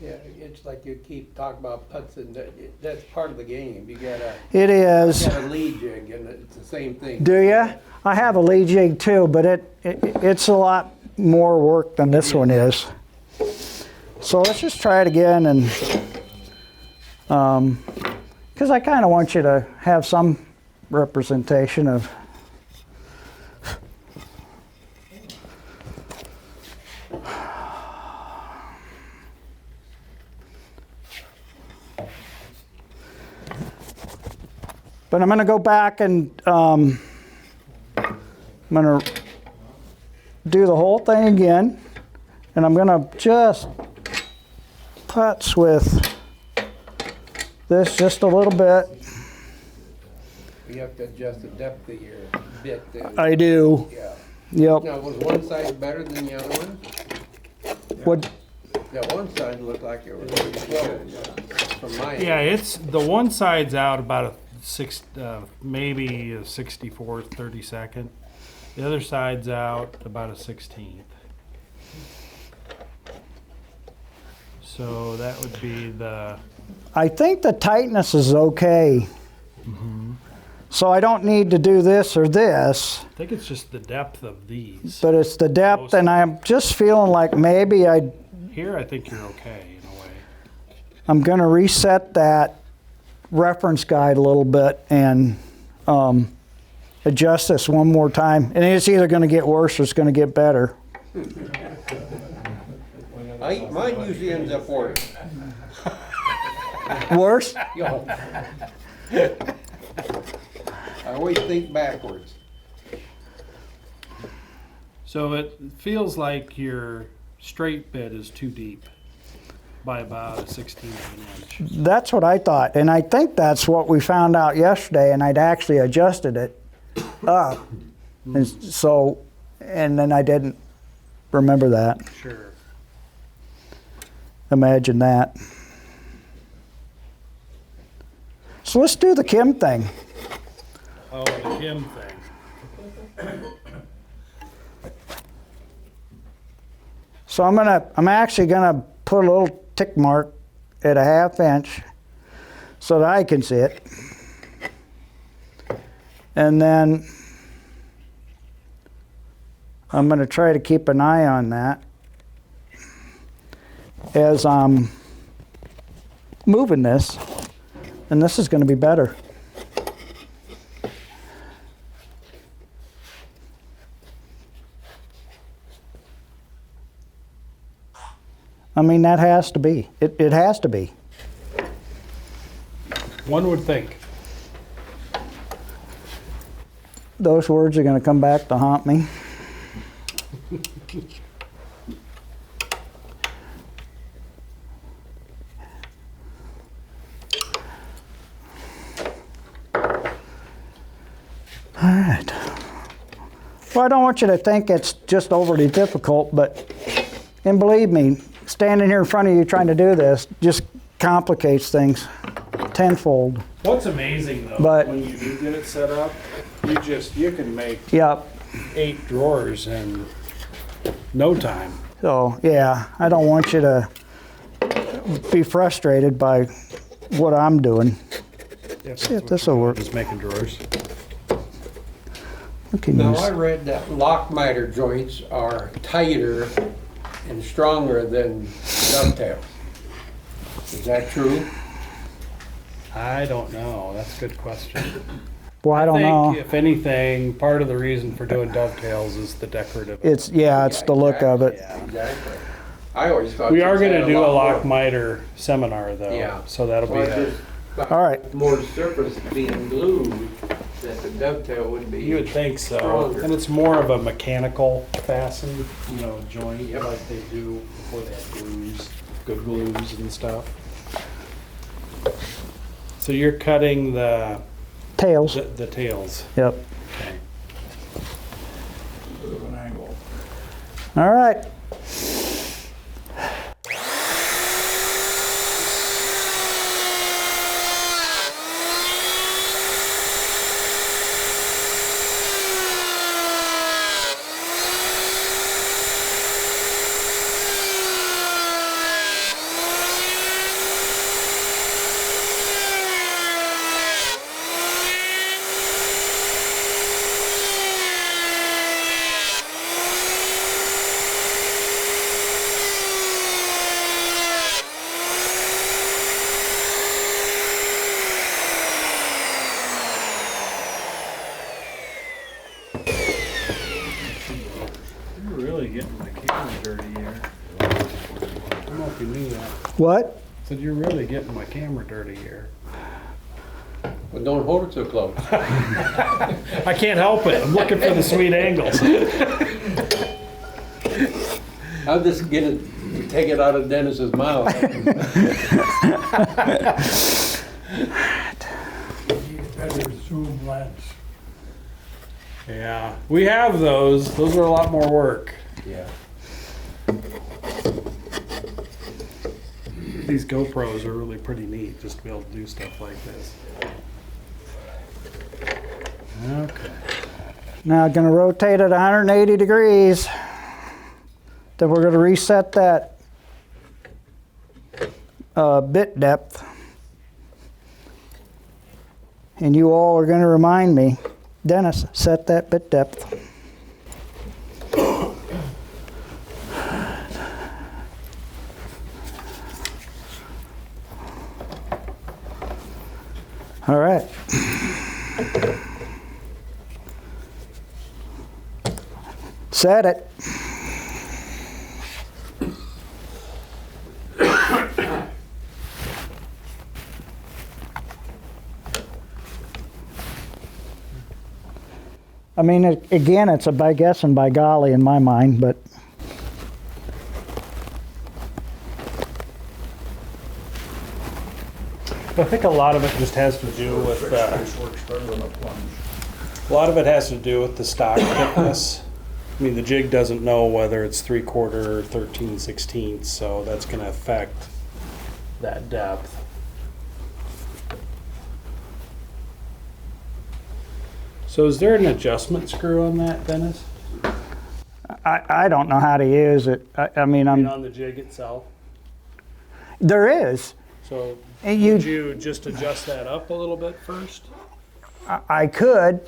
Yeah, it's like you keep talking about putts, and that's part of the game. You gotta It is. have a lead jig, and it's the same thing. Do you? I have a lead jig too, but it's a lot more work than this one is. So let's just try it again, and because I kind of want you to have some representation of. But I'm going to go back and I'm going to do the whole thing again, and I'm going to just putz with this just a little bit. You have to adjust the depth of your bit. I do. Yeah. Yep. Now, was one side better than the other one? What? That one side looked like it was really close from my end. Yeah, it's the one side's out about a maybe a 64th, 32nd. The other side's out about a 16th. So that would be the. I think the tightness is okay. So I don't need to do this or this, I think it's just the depth of these. but it's the depth, and I'm just feeling like maybe Here, I think you're okay in a way. I'm going to reset that reference guide a little bit and adjust this one more time. And it's either going to get worse or it's going to get better. Mine usually ends up worse. Worse? Yo. I always think backwards. So it feels like your straight bit is too deep by about a 16th of an inch. That's what I thought. And I think that's what we found out yesterday, and I'd actually adjusted it up. And so, and then I didn't remember that. Sure. Imagine that. So let's do the Kim thing. Oh, the Kim thing. So I'm actually gonna put a little tick mark at a 1/2 inch so that I can see it. And then I'm gonna try to keep an eye on that as I'm moving this, and this is gonna be better. I mean, that has to be. It has to be. One would think. Those words are going to come back to haunt me. All right. Well, I don't want you to think it's just overly difficult, and believe me, standing here in front of you trying to do this just complicates things tenfold. What's amazing though, But- when you do get it set up, you can make Yep. 8 drawers in no time. So, yeah, I don't want you to be frustrated by what I'm doing. See if this will work. Just making drawers. We can Now, use- I read that lock miter joints are tighter and stronger than dovetail. Is that true? I don't know. That's a good question. Well, I don't know. If anything, part of the reason for doing dovetails is the decorative. It's the look of it. Yeah. Exactly. I always thought. We are you had going to do a lot lock more. miter seminar though. Yeah. So that'll be Well, a, just All right. more surface being glued, that the dovetail would be. you would think so. Stronger. And it's more of a mechanical fasten, joint like they do before they have glues, good glues and stuff. So you're cutting the Tails. tails. Yep. Okay. All right. You're really getting my camera dirty here. I don't know if you knew that. What? Said you're really getting my camera dirty here. Well, don't hold it so close. I can't help it. I'm looking for the sweet angles. I'll just take it out of Dennis's mouth. Better zoom lens. Yeah, we have those. Those are a lot more work. Yeah. These GoPros are really pretty neat just to be able to do stuff like this. Okay. Now I'm going to rotate it 180 degrees. Then we're going to reset that bit depth. And you all are going to remind me, Dennis, set that bit depth. All right. Set it. I mean, again, it's a by guess and by golly in my mind, but I think a lot of it just has to do with a lot of it has to do with the stock thickness. I mean, the jig doesn't know whether it's 3/4 or 13/16, so that's going to affect that depth. So is there an adjustment screw on that, Dennis? I don't know how to use it. I mean, I mean, on the jig itself? there is. So And would you just adjust that up a little bit first? I could.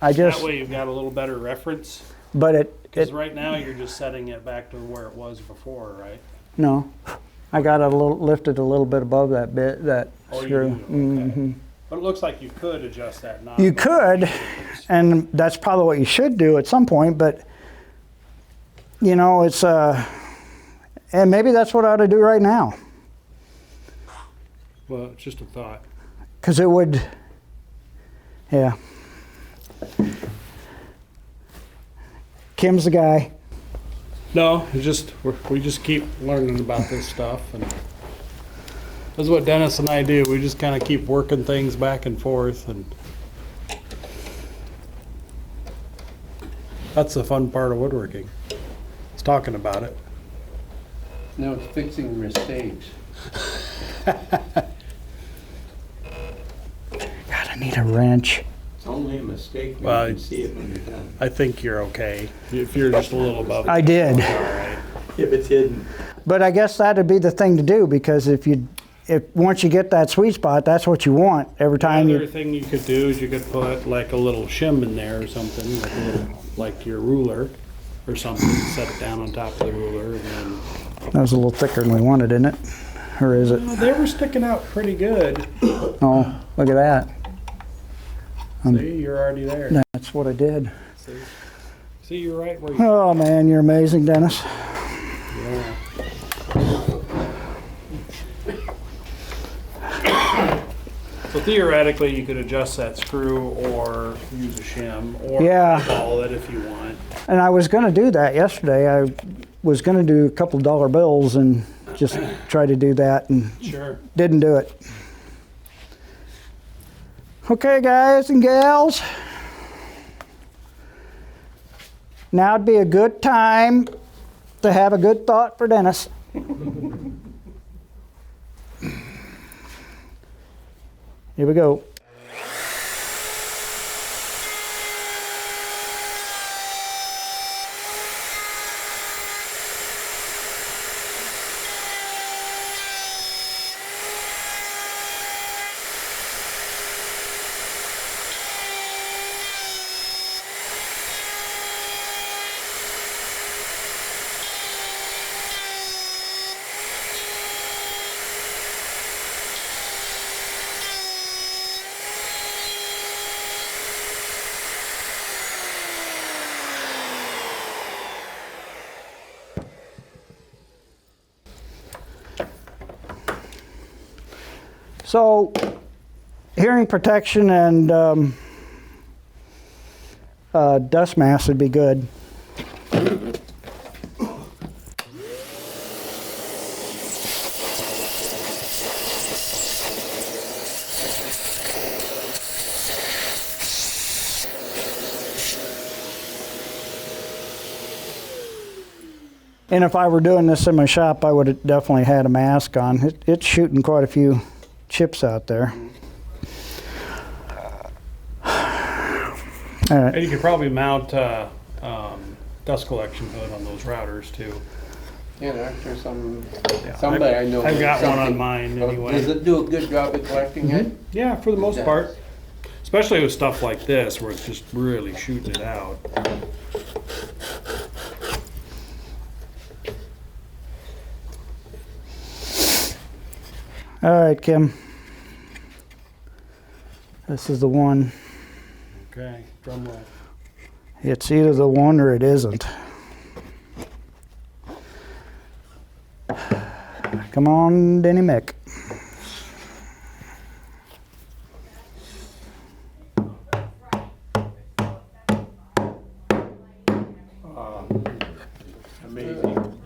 I just, That way you've got a little better reference. but it, Because right now you're just setting it back to where it was before, right? no. I got it a little lifted a little bit above that bit, that Oh, you screw. do? Okay. But it looks like you could adjust that knob. You could, and that's probably what you should do at some point, but you know, it's and maybe that's what I ought to do right now, Well, it's just a thought. because it would, yeah. Kim's the guy. No, it's just we just keep learning about this stuff, and that's what Dennis and I do. We just kind of keep working things back and forth, and That's the fun part of woodworking. It's talking about it. No, it's fixing mistakes. God, I need a wrench. It's only a mistake when Well, you can see it when you're done. I think you're okay. If you're just a little above. I did. All right. If it's hidden. But I guess that'd be the thing to do, because if once you get that sweet spot, that's what you want every time Another you. thing you could do is you could put like a little shim in there or something, like a little, like your ruler or something. Set it down on top of the ruler, and then That was a little thicker than we wanted, isn't it? Or is it? oh, they were sticking out pretty good. Oh, look at that. See, you're already there. That's what I did. See, you're right where you. Oh man, you're amazing, Dennis. Yeah. So theoretically, you could adjust that screw or use a shim or Yeah. ball it if you want. And I was going to do that yesterday. I was going to do a couple dollar bills and just try to do that, and Sure. didn't do it. Okay, guys and gals. Now'd be a good time to have a good thought for Dennis. Here we go. So, hearing protection and dust mask would be good. And if I were doing this in my shop, I would have definitely had a mask on. It's shooting quite a few chips out there. All right. And you could probably mount dust collection hood on those routers too. Yeah, there's Yeah, somebody I know. I've got one on something. mine Does anyway. it do a good job at collecting it? Yeah, for the most does. part. Especially with stuff like this where it's just really shooting it out. All right, Kim. This is the one. Okay, drum roll. It's either the one or it isn't. Come on, Denny Mick. Amazing.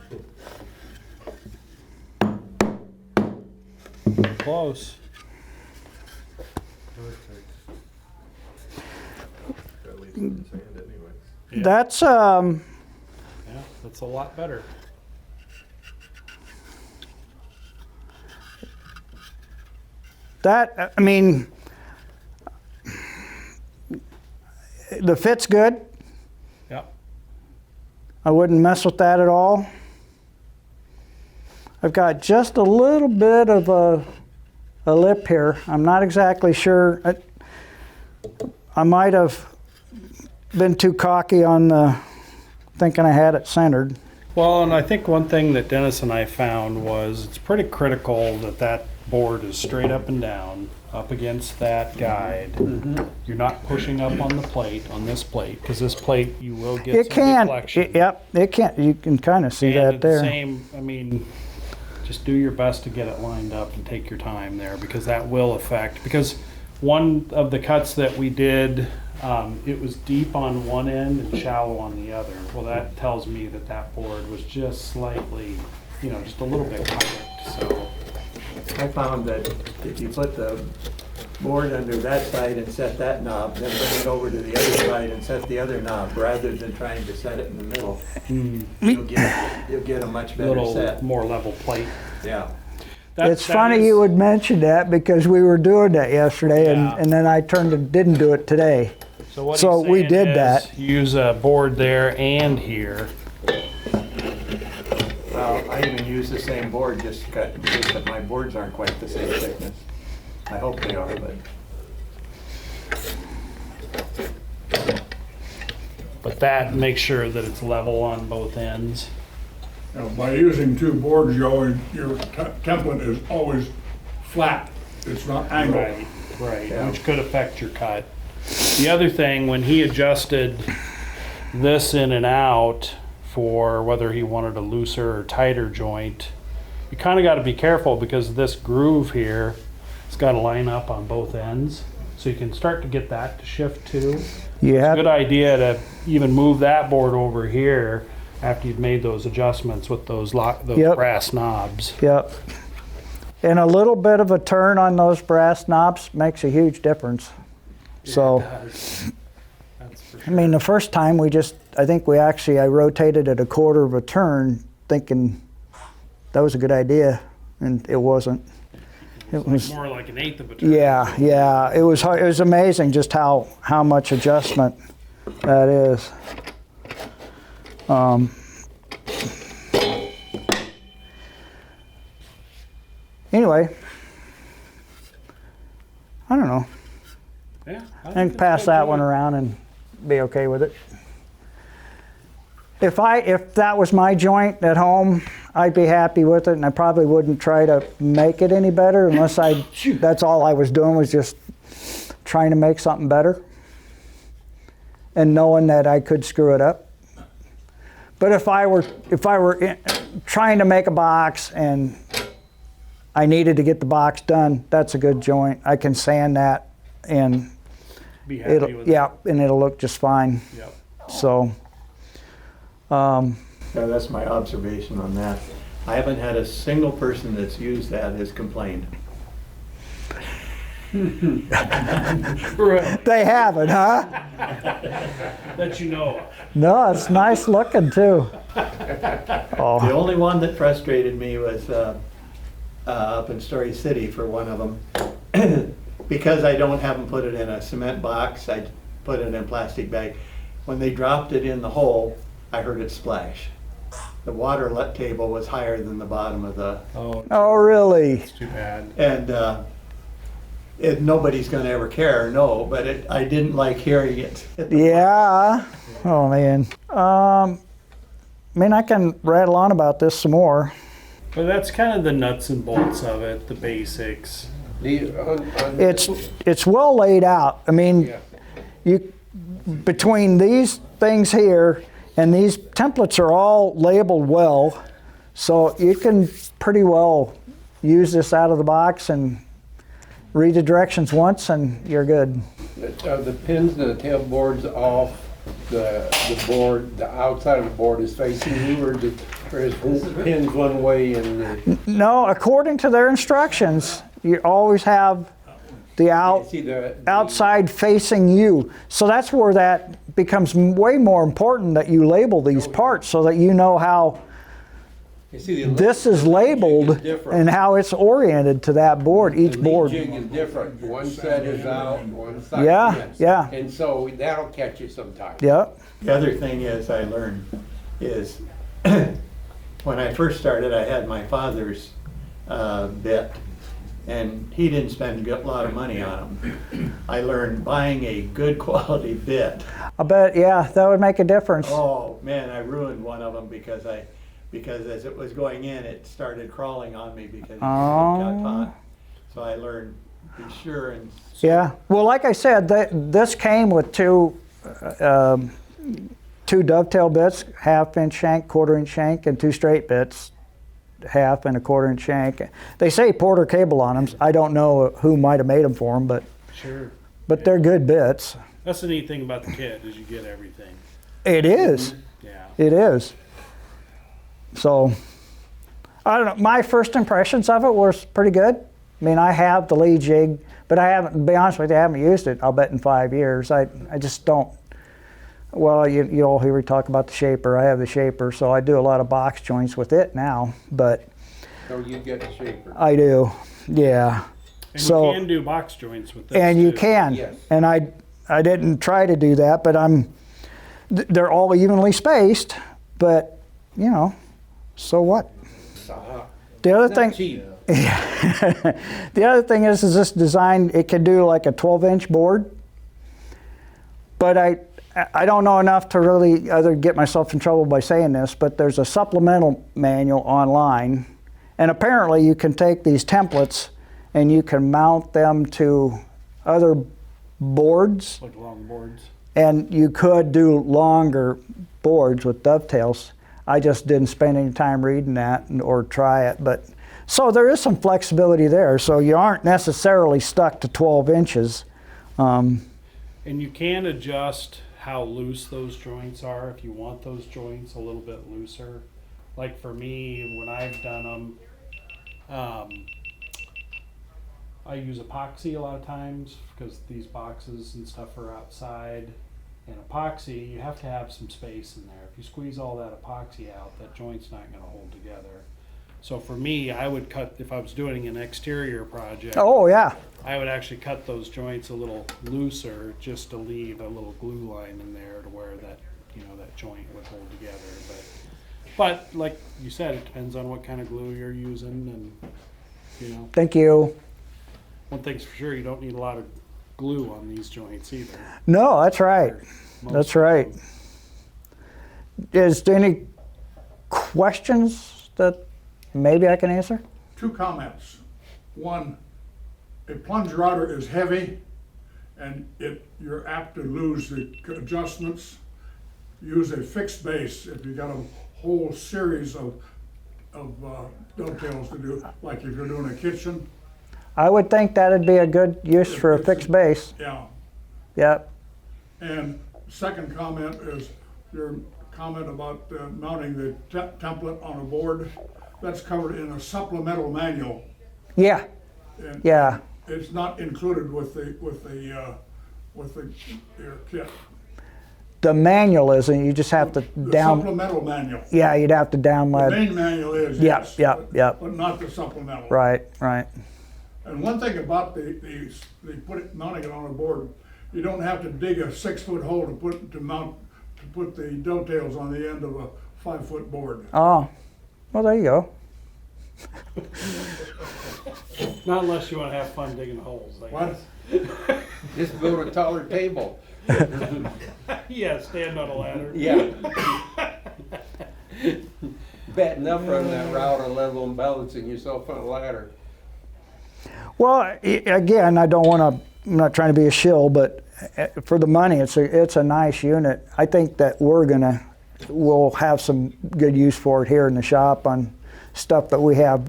Close. Yeah. That's Yeah, that's a lot better. that. I mean, the fit's good. Yep. I wouldn't mess with that at all. I've got just a little bit of a lip here. I'm not exactly sure. I might have been too cocky on the thinking I had it centered. Well, and I think one thing that Dennis and I found was it's pretty critical that that board is straight up and down, up against that guide. You're not pushing up on the plate, on this plate, because this plate you will get It some can. deflection. Yep. It can. You can kind of see And that at there. the same, I mean, just do your best to get it lined up and take your time there, because that will affect, because one of the cuts that we did, it was deep on one end and shallow on the other. Well, that tells me that that board was just slightly, just a little bit covered, so. I found that if you put the board under that side and set that knob, then bring it over to the other side and set the other knob, rather than trying to set it in the middle. You'll get a much better Little set. more level plate. Yeah. It's funny you would mention that because we were doing that yesterday Yeah. and then I turned and didn't do it today. So what So he's we saying did is that. Use a board there and here. Well, I even use the same board, just that my boards aren't quite the same thickness. I hope they are, But that makes sure that it's level on both ends. Now, by using two boards, your template is always flat. It's not angled. Right, Yeah. which could affect your cut. The other thing, when he adjusted this in and out for whether he wanted a looser or tighter joint, you kind of got to be careful because this groove here, it's got to line up on both ends. So you can start to get that to shift too. You have Good idea to even move that board over here after you've made those adjustments with those Yep. brass knobs. Yep. And a little bit of a turn on those brass knobs makes a huge difference. So, That's for I sure. mean, the first time I rotated it a quarter of a turn thinking that was a good idea, and it wasn't. It was, More like an eighth of a turn. yeah, it was hard. It was amazing just how much adjustment that is. Anyway, I don't know. Yeah, I can pass that one around and be okay with it. If that was my joint at home, I'd be happy with it, and I probably wouldn't try to make it any better unless that's all I was doing was just trying to make something better and knowing that I could screw it up. But if I were trying to make a box and I needed to get the box done, that's a good joint. I can sand that and Be happy with and it'll look just fine. it. Yep. So, yeah, that's my observation on that. I haven't had a single person that's used that has complained. Right. they haven't, huh? That you know of. No, it's nice looking too. The Oh, only one that frustrated me was up in Story City for one of them. Because I don't have them put it in a cement box, I put it in a plastic bag. When they dropped it in the hole, I heard it splash. The water table was higher than the bottom of the, oh really? Too bad. and nobody's gonna ever care, no, but I didn't like hearing it. Yeah. Oh man. I mean, I can rattle on about this some more. But that's kind of the nuts and bolts of it, the basics. It's well laid out. I mean, Yeah. between these things here and these templates are all labeled well, so you can pretty well use this out of the box and read the directions once and you're good. Are the pins and the tail boards off? The board, the outside of the board is facing you, or is pins one way and No, according to their instructions, you always have the see the outside facing you. So that's where that becomes way more important, that you label these parts so that you know how you see the this is labeled Jig is different. and how it's oriented to that board, each The board. lead jig is different. One set is out, one side Yeah, is. yeah. And so that'll catch you sometimes. Yep. The other thing is I learned is when I first started, I had my father's bit, and he didn't spend a lot of money on them. I learned buying a good quality bit. I bet, yeah, that would make a difference. Oh man, I ruined one of them because as it was going in, it started crawling on me because it got caught. So I learned be sure and Yeah. Well, like I said, this came with two dovetail bits, half-inch shank, quarter-inch shank, and two straight bits, half and a quarter-inch shank. They say Porter cable on them. I don't know who might have made them for them, Sure. but they're good bits. That's the neat thing about the kit is you get everything. It is. Yeah. It is. So, I don't know. My first impressions of it was pretty good. I mean, I have the lead jig, but I haven't, to be honest with you, I haven't used it, I'll bet, in 5 years. I just don't. Well, you'll hear me talk about the shaper. I have the shaper, so I do a lot of box joints with it now, but So you get a shaper. I do, yeah. And So- you can do box joints with this And you too. can, Yes. and I didn't try to do that, but they're all evenly spaced, but, you know, so what? The other thing, Not cheap. the other thing is this design, it can do like a 12-inch board, but I don't know enough to really either get myself in trouble by saying this, but there's a supplemental manual online, and apparently you can take these templates and you can mount them to other boards, Like long boards. and you could do longer boards with dovetails. I just didn't spend any time reading that or try it, but so there is some flexibility there. So you aren't necessarily stuck to 12 inches. And you can adjust how loose those joints are if you want those joints a little bit looser. Like for me, when I've done them, I use epoxy a lot of times because these boxes and stuff are outside. And epoxy, you have to have some space in there. If you squeeze all that epoxy out, that joint's not going to hold together. So for me, I would cut, if I was doing an exterior project, Oh yeah, I would actually cut those joints a little looser just to leave a little glue line in there to where that, you know, that joint would hold together. But like you said, it depends on what kind of glue you're using, and you know, thank you. one thing's for sure, you don't need a lot of glue on these joints either. No, that's right. Most That's of right. them. Is there any questions that maybe I can answer? 2 comments. One, a plunge router is heavy and you're apt to lose the adjustments. Use a fixed base if you've got a whole series of dovetails to do, like if you're doing a kitchen. I would think that'd be a good use for a fixed base. Yeah. Yep. And second comment is your comment about mounting the template on a board. That's covered in a supplemental manual. Yeah. And Yeah. it's not included with your kit. The manual isn't. You just have to The down. supplemental manual. Yeah, you'd have to The download. main manual is, Yep, yes. yep, but- yep. But not the supplemental. Right. Right. And one thing about the mounting it on a board, you don't have to dig a 6-foot hole to put the dovetails on the end of a 5-foot board. Oh. Well, there you go. Not unless you want to have fun digging holes. I What? guess. Just build a taller table. Yeah, stand on a ladder. Yeah. Batting up on that router, level and balancing yourself on a ladder. Well, again, I don't want to. I'm not trying to be a shill, but for the money, it's a nice unit. I think that we'll have some good use for it here in the shop on stuff that we have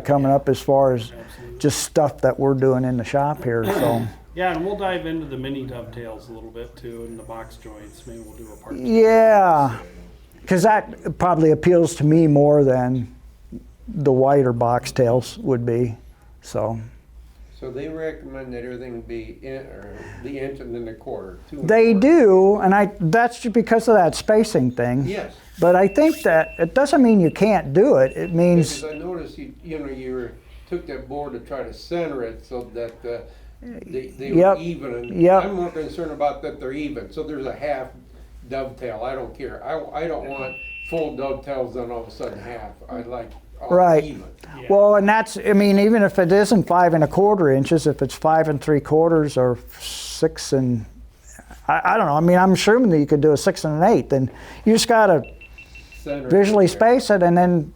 coming up as far as just stuff that we're doing in the shop here. So Yeah, and we'll dive into the mini dovetails a little bit too, and the box joints. Maybe we'll do a part. yeah, because that probably appeals to me more than the wider box tails would be. So So they recommend that everything be the inch and then the quarter. 2 and they 1/4. do, and that's just because of that spacing thing. Yes. But I think that it doesn't mean you can't do it. It means Because I noticed you took that board to try to center it so that they Yep. were even. And Yep. I'm more concerned about that they're even. So there's a half dovetail. I don't care. I don't want full dovetails then all of a sudden half. I like all Right. even. Yeah. well, and that's, I mean, even if it isn't 5 1/4 inches, if it's 5 3/4 or 6 and I don't know. I mean, I'm assuming that you could do a 6 1/8, and you just gotta Center it visually there. space it and then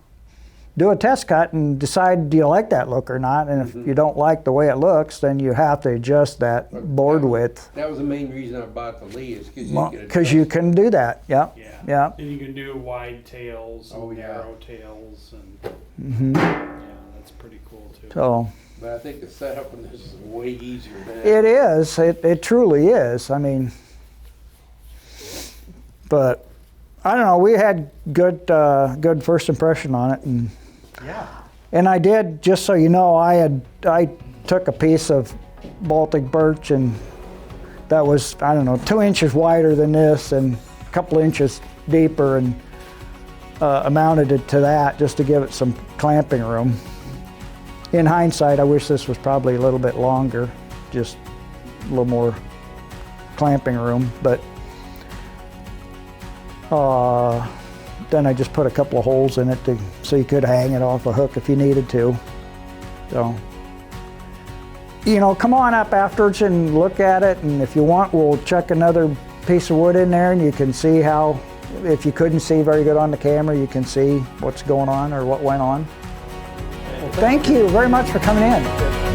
do a test cut and decide, do you like that look or not? And if you don't like the way it looks, then you have to adjust that board width, That was the main reason I bought the Lee is because you can do that. Yep. Yeah. Yep. And you can do wide tails and Oh, yeah. narrow tails, and yeah, that's pretty cool too. So But I think the setup on this is way easier than that. it is. It truly is. I mean, but I don't know. We had good first impression on it, and Yeah. And I did, just so you know, I took a piece of Baltic birch and that was, I don't know, 2 inches wider than this and a couple inches deeper, and mounted it to that just to give it some clamping room. In hindsight, I wish this was probably a little bit longer, just a little more clamping room, but then I just put a couple of holes in it so you could hang it off a hook if you needed to. So, you know, come on up afterwards and look at it, and if you want, we'll chuck another piece of wood in there and you can see how, if you couldn't see very good on the camera, you can see what's going on or what went on. Well, thank you very much for coming in.